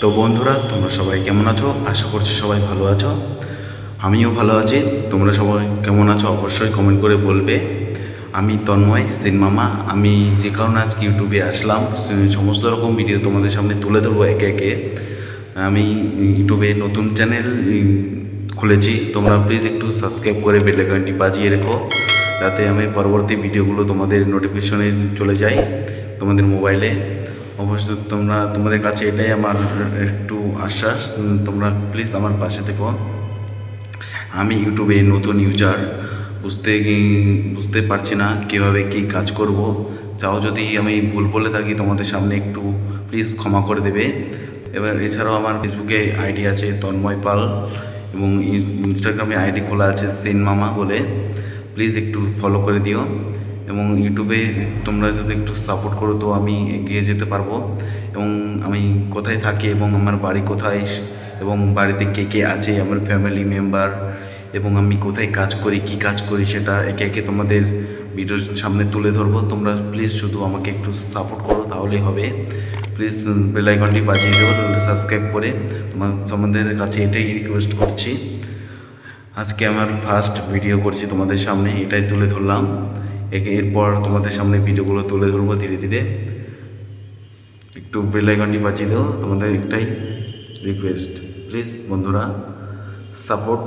তো বন্ধুরা, তোমরা সবাই কেমন আছো? আশা করছি সবাই ভালো আছো। আমিও ভালো আছি। তোমরা সবাই কেমন আছো অবশ্যই কমেন্ট করে বলবে। আমি তন্ময় সেন মামা। আমি যে কারণে আজকে ইউটিউবে আসলাম, সমস্ত রকম ভিডিও তোমাদের সামনে তুলে ধরবো একে একে। আমি ইউটিউবে নতুন চ্যানেল খুলেছি। তোমরা প্লিজ একটু সাবস্ক্রাইব করে বেল আইকনটি বাজিয়ে রেখো, যাতে আমি পরবর্তী ভিডিওগুলো তোমাদের নোটিফিকেশনে চলে যায় তোমাদের মোবাইলে। অবশ্যই তোমাদের কাছে এটাই আমার একটু আশ্বাস, তোমরা প্লিজ আমার পাশে থেকো। আমি ইউটিউবে নতুন ইউজার, বুঝতে পারছি না কীভাবে কী কাজ করব। তাও যদি আমি ভুল বলে থাকি তোমাদের সামনে একটু প্লিজ ক্ষমা করে দেবে। এবার এছাড়াও আমার ফেসবুকে আইডি আছে তন্ময় পাল, এবং ইনস্টাগ্রামে আইডি খোলা আছে সেন মামা বলে। প্লিজ একটু ফলো করে দিও, এবং ইউটিউবে তোমরা যদি একটু সাপোর্ট করো তো আমি এগিয়ে যেতে পারবো। এবং আমি কোথায় থাকি এবং আমার বাড়ি কোথায়, এবং বাড়িতে কে কে আছে আমার ফ্যামিলি মেম্বার, এবং আমি কোথায় কাজ করি, কী কাজ করি, সেটা একে একে তোমাদের ভিডিওর সামনে তুলে ধরবো। তোমরা প্লিজ শুধু আমাকে একটু সাপোর্ট করো, তাহলেই হবে। প্লিজ বেল আইকনটি বাজিয়ে দেবো সাবস্ক্রাইব করে। তোমাদের কাছে এটাই রিকোয়েস্ট করছি। আজকে আমার ফার্স্ট ভিডিও করছি তোমাদের সামনে, এটাই তুলে ধরলাম। এরপর তোমাদের সামনে ভিডিওগুলো তুলে ধরবো ধীরে ধীরে। একটু বেল আইকনটি বাজিয়ে দাও, তোমাদের একটাই রিকোয়েস্ট। প্লিজ বন্ধুরা সাপোর্ট